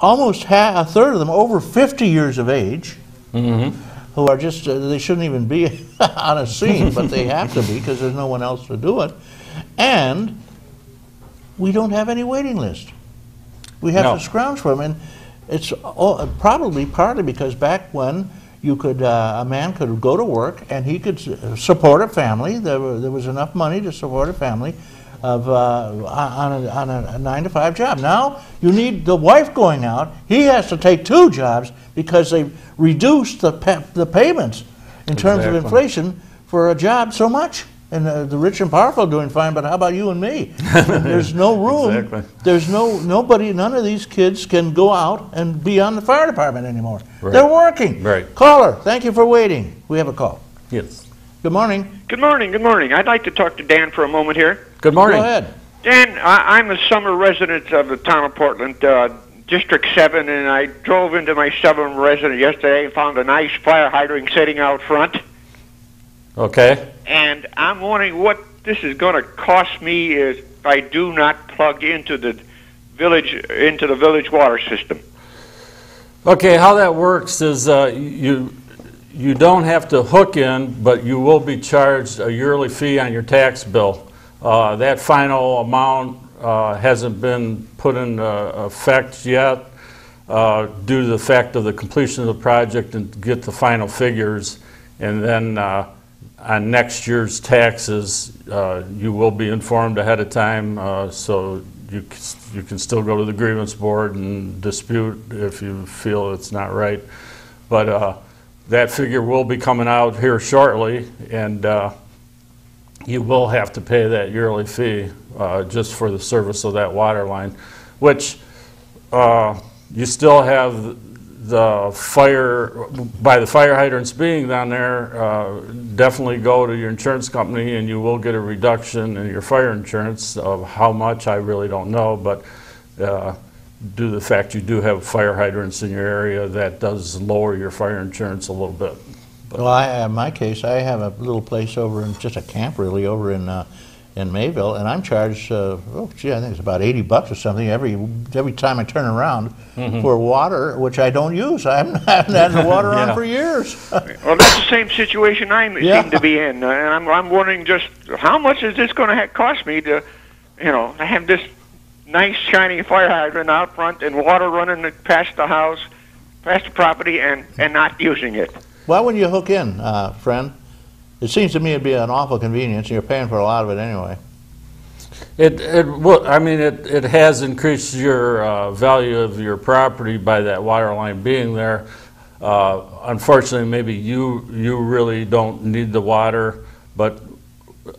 almost a third of them over 50 years of age, who are just, they shouldn't even be on a scene, but they have to be because there's no one else to do it. And we don't have any waiting list. We have to scrounge for them. And it's probably partly because back when you could, a man could go to work and he could support a family. There was enough money to support a family of on a 9-to-5 job. Now you need the wife going out. He has to take 2 jobs because they reduced the payments in terms of inflation for a job so much. And the rich and powerful are doing fine, but how about you and me? There's no room. Exactly. There's nobody, none of these kids can go out and be on the fire department anymore. Right. They're working. Right. Caller, thank you for waiting. We have a call. Yes. Good morning. Good morning, good morning. I'd like to talk to Dan for a moment here. Good morning. Go ahead. Dan, I'm a summer resident of the town of Portland, District 7, and I drove into my summer residence yesterday and found a nice fire hydrant sitting out front. Okay. And I'm wondering what this is going to cost me if I do not plug into the village water system. Okay, how that works is you don't have to hook in, but you will be charged a yearly fee on your tax bill. That final amount hasn't been put into effect yet due to the fact of the completion of the project and get the final figures. And then on next year's taxes, you will be informed ahead of time, so you can still go to the grievance board and dispute if you feel it's not right. But that figure will be coming out here shortly, and you will have to pay that yearly fee just for the service of that water line, which you still have the fire, by the fire hydrants being down there, definitely go to your insurance company and you will get a reduction in your fire insurance. Of how much, I really don't know, but due to the fact you do have fire hydrants in your area, that does lower your fire insurance a little bit. But well, in my case, I have a little place over in, just a camp really, over in Mayville, and I'm charged, I think it's about $80 or something every time I turn around for water, which I don't use. I haven't had the water on for years. Well, that's the same situation I seem to be in, and I'm wondering just how much is this going to cost me to, to have this nice shiny fire hydrant out front and water running past the house, past the property, and not using it. Why wouldn't you hook in, friend? It seems to me it'd be an awful convenience, and you're paying for a lot of it anyway. It has increased your value of your property by that water line being there. Unfortunately, maybe you really don't need the water, but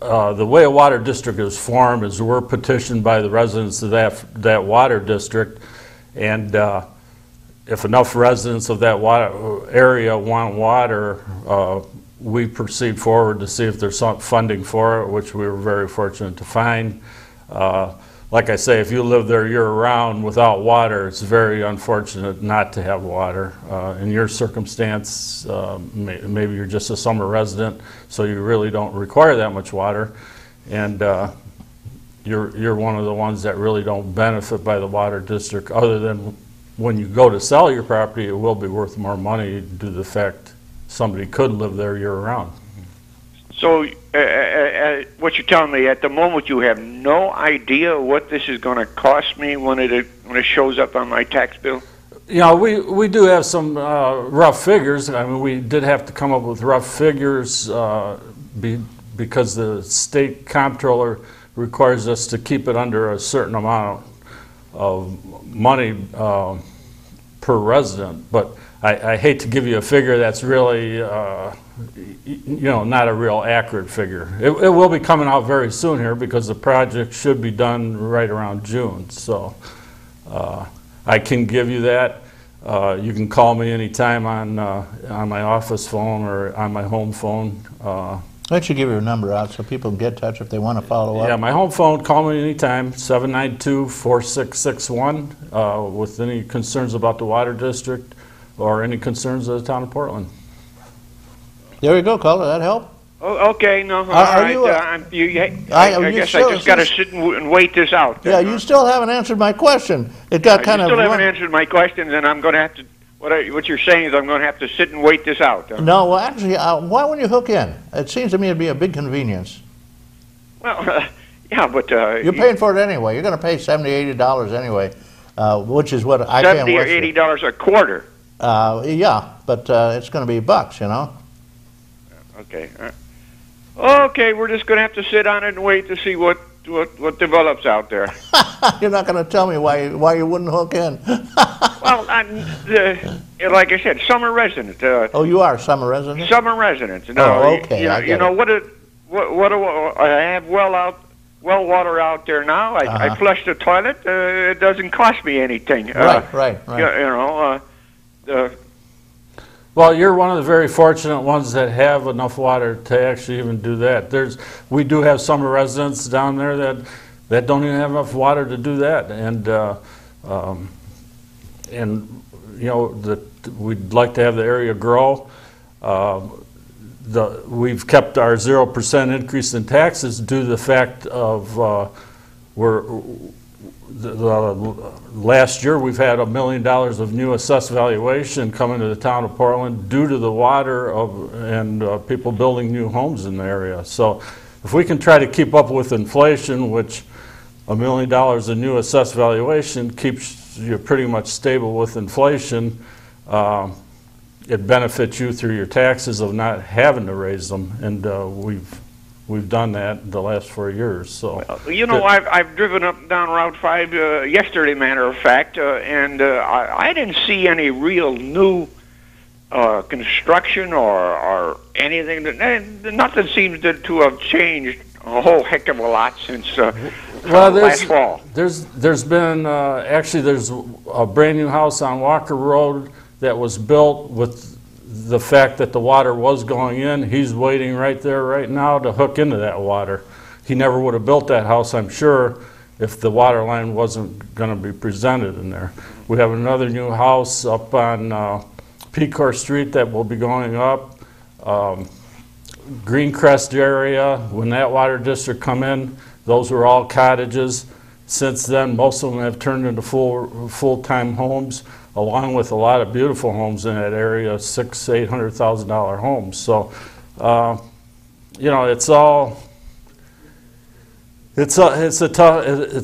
the way a water district is formed is we're petitioned by the residents of that water district, and if enough residents of that water area want water, we proceed forward to see if there's some funding for it, which we were very fortunate to find. Like I say, if you live there year-round without water, it's very unfortunate not to have water. In your circumstance, maybe you're just a summer resident, so you really don't require that much water, and you're one of the ones that really don't benefit by the water district, other than when you go to sell your property, it will be worth more money due to the fact somebody could live there year-round. So what you're telling me, at the moment you have no idea what this is going to cost me when it shows up on my tax bill? We do have some rough figures. I mean, we did have to come up with rough figures because the state comptroller requires us to keep it under a certain amount of money per resident. But I hate to give you a figure that's really, not a real accurate figure. It will be coming out very soon here because the project should be done right around June. So I can give you that. You can call me anytime on my office phone or on my home phone. Why don't you give your number out so people can get in touch if they want to follow up? Yeah, my home phone, call me anytime, 792-4661, with any concerns about the water district or any concerns of the town of Portland. There you go, caller. That help? Oh, okay, no, all Are right. you, I guess I just got to sit and wait this out. Yeah, you still haven't answered my question. It got kind you of... still haven't answered my question, and I'm going to have to... What you're saying is I'm going to have to sit and wait this out. No, well, actually, why wouldn't you hook in? It seems to me it'd be a big convenience. Well, yeah, but... You're paying for it anyway. You're going to pay $70, $80 anyway, which is what I pay in $70 or $80 a quarter. Yeah, but it's going to be bucks, you know? Okay. Okay, we're just going to have to sit on it and wait to see what develops out there. You're not going to tell me why you wouldn't hook in. Well, like I said, summer resident. Oh, you are a summer resident? Summer resident. No, okay. You know what I have well water out there now. I flush the toilet. It doesn't cost me anything. Right. Well, you're one of the very fortunate ones that have enough water to actually even do that. We do have summer residents down there that don't even have enough water to do that, and you know we'd like to have the area grow. We've kept our 0% increase in taxes due to the fact of last year we've had $1 million of new assessed valuation coming to the town of Portland due to the water and people building new homes in the area. So if we can try to keep up with inflation, which $1 million of new assessed valuation keeps you pretty much stable with inflation, it benefits you through your taxes of not having to raise them, and we've done that the last 4 years. So you know, I've driven up down Route 5 yesterday, matter of fact, and I didn't see any real new construction or anything. Nothing seems to have changed a whole heck of a lot since last fall. There's been actually there's a brand new house on Walker Road that was built with the fact that the water was going in. He's waiting right there right now to hook into that water. He never would have built that house, I'm sure, if the water line wasn't going to be presented in there. We have another new house up on Pecor Street that will be going up. Greencrest area, when that water district come in, those were all cottages. Since then, most of them have turned into full-time homes, along with a lot of beautiful homes in that area, $600,000-800,000 homes. So, you know, it's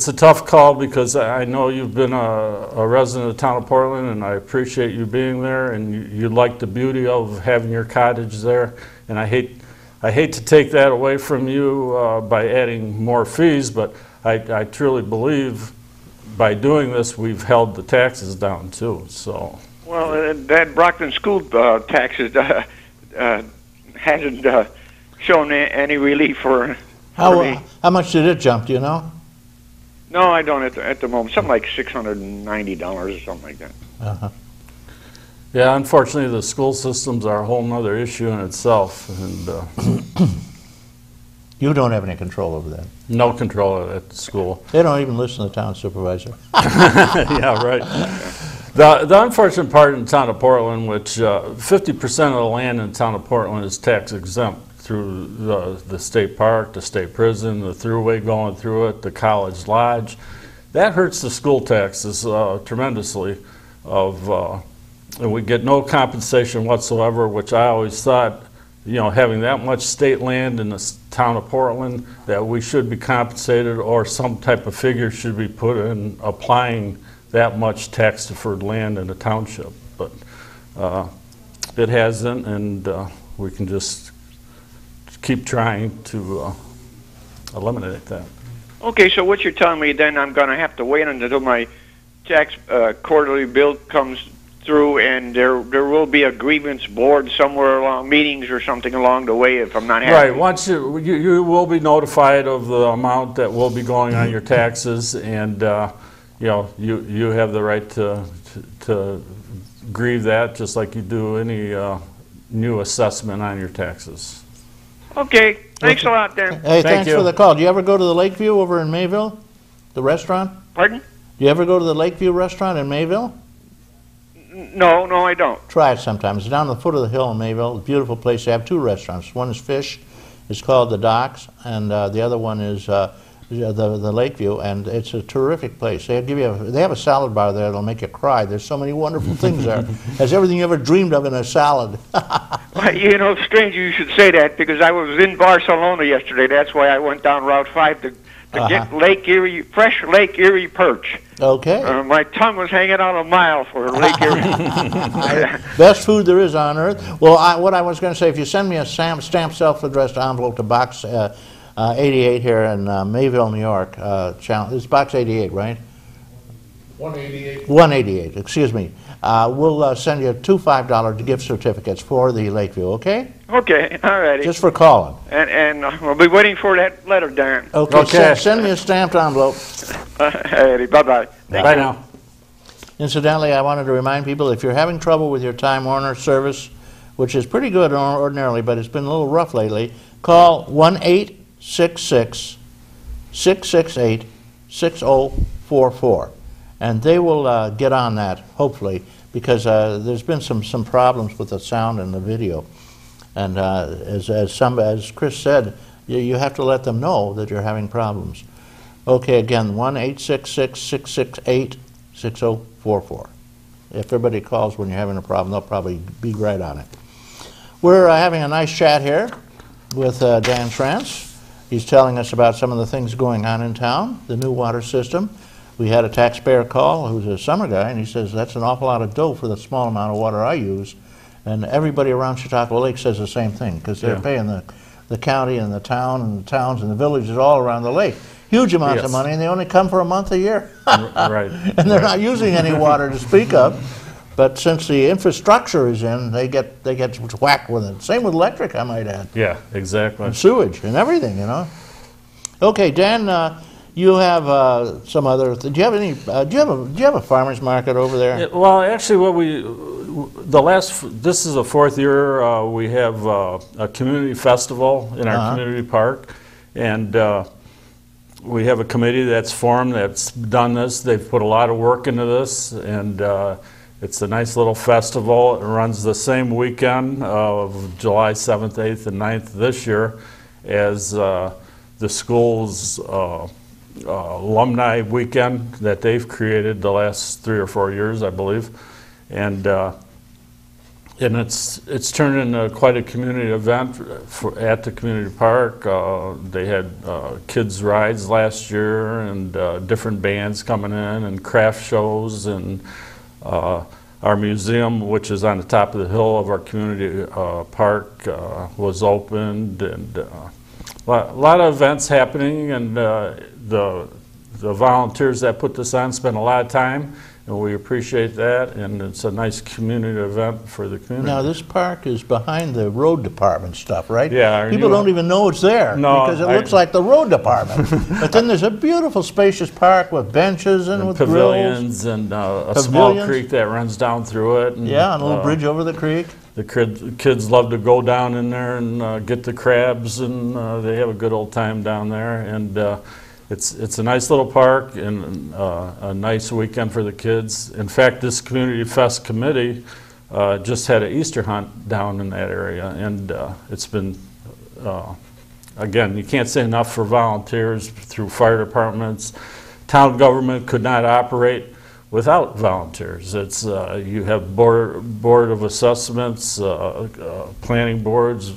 a tough call, because I know you've been a resident of the town of Portland, and I appreciate you being there, and you like the beauty of having your cottage there. And I hate to take that away from you by adding more fees, but I truly believe by doing this, we've held the taxes down too. So. Well, that Brockton school taxes hasn't shown any relief for me. How much did it jump? Do you know? No, I don't at the moment. Something like $690 or something like that. Uh-huh. Yeah, unfortunately, the school systems are a whole other issue in itself, and you don't have any control over that. No control at the school. They don't even listen to the town supervisor. Yeah, right. The unfortunate part in the town of Portland, which 50% of the land in the town of Portland is tax exempt through the state park, the state prison, the thruway going through it, the college lodge. That hurts the school taxes tremendously. And we get no compensation whatsoever, which I always thought, you know, having that much state land in the town of Portland, that we should be compensated, or some type of figure should be put in applying that much tax deferred land in the township. But it hasn't, and we can just keep trying to eliminate that. Okay, so what you're telling me then, I'm going to have to wait until my tax quarterly bill comes through, and there will be a grievance board somewhere along, meetings or something along the way if I'm not happy. Right. Once you will be notified of the amount that will be going on your taxes, and you know, you have the right to grieve that, just like you do any new assessment on your taxes. Okay. Thanks a lot, Dan. Hey, thanks for the call. Do you ever go to the Lakeview over in Mayville, the restaurant? Pardon? Do you ever go to the Lakeview restaurant in Mayville? No, I don't. Try it sometime. It's down the foot of the hill in Mayville. It's a beautiful place. They have two restaurants. One is fish, is called the Docks, and the other one is the Lakeview, and it's a terrific place. They have a salad bar there that'll make you cry. There's so many wonderful things there. Has everything you ever dreamed of in a salad. Well, you know, strange you should say that, because I was in Barcelona yesterday. That's why I went down Route 5 to get fresh Lake Erie perch. Okay. My tongue was hanging out a mile for Lake Erie. Best food there is on earth. Well, what I was going to say, if you send me a stamped self-addressed envelope to Box 88 here in Mayville, New York, it's Box 88, right? 188. 188, excuse me. We'll send you two $5 gift certificates for the Lakeview, okay? Okay, all righty. Just for calling. And we'll be waiting for that letter, Dan. Okay. Send me a stamped envelope. Bye-bye. Bye now. Incidentally, I wanted to remind people, if you're having trouble with your Time Warner service, which is pretty good ordinarily, but it's been a little rough lately, call 1-866-668-6044. And they will get on that, hopefully, because there's been some problems with the sound and the video. And as Chris said, you have to let them know that you're having problems. Okay, again, 1-866-668-6044. If everybody calls when you're having a problem, they'll probably be right on it. We're having a nice chat here with Dan Schrantz. He's telling us about some of the things going on in town, the new water system. We had a taxpayer call who's a summer guy, and he says, that's an awful lot of dough for the small amount of water I use. And everybody around Chautauqua Lake says the same thing, because they're paying the county and the town and the towns and the villages all around the lake huge amounts of money, and they only come for a month a year. Right. And they're not using any water to speak of. But since the infrastructure is in, they get whacked with it. Same with electric, I might add. Yeah, exactly. And sewage and everything, you know. Okay, Dan, you have some other. Do you have any? Do you have a farmers market over there? Yeah, well, actually, this is the fourth year we have a community festival in our community park, and we have a committee that's formed that's done this. They've put a lot of work into this, and it's a nice little festival. It runs the same weekend of July 7th, 8th, and 9th this year as the school's alumni weekend that they've created the last 3 or 4 years, I believe, and it's turned into quite a community event at the community park. They had kids rides last year, and different bands coming in, and craft shows, and our museum, which is on the top of the hill of our community park, was opened, and a lot of events happening, and the volunteers that put this on spend a lot of time, and we appreciate that, and it's a nice community event for the community. Now, this park is behind the road department stuff, right? Yeah. People don't even know it's there because it looks like the road department. But then there's a beautiful, spacious park with benches and with pavilions grills. and a small creek that runs down through it. And, yeah, and a little bridge over the creek. The kids love to go down in there and get the crabs, and they have a good old time down there. And it's a nice little park and a nice weekend for the kids. In fact, this Community Fest committee just had an Easter hunt down in that area, and it's been, again, you can't say enough for volunteers through fire departments. Town government could not operate without volunteers. It's you have board of assessments, planning boards.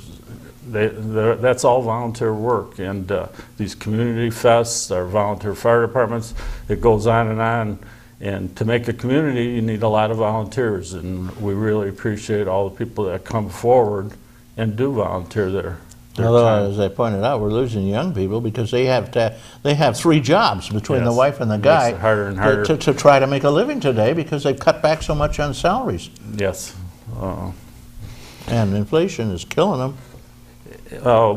That's all volunteer work, and these community fests, our volunteer fire departments, it goes on, and to make a community you need a lot of volunteers, and we really appreciate all the people that come forward and do volunteer their Although, as I pointed out, we're losing young people because they have 3 jobs between the wife and the guy. Makes it harder and harder to try to make a living today because they've cut back so much on salaries. Yes. And inflation is killing them.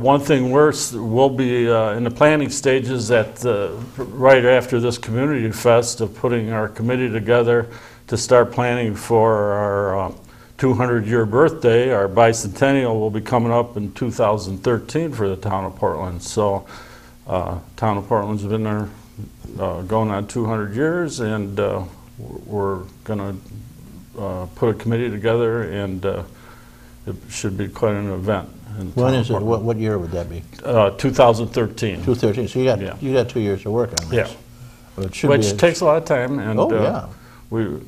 One thing worse, we'll be in the planning stages right after this community fest of putting our committee together to start planning for our 200-year birthday. Our bicentennial will be coming up in 2013 for the town of Portland. So town of Portland's been there going on 200 years, and we're going to put a committee together and it should be quite an event. When is it? What year would that be? 2013. 2013. So you got 2 years to work on this. Yeah. Well, it should Which be takes a lot of time, and Oh, yeah. we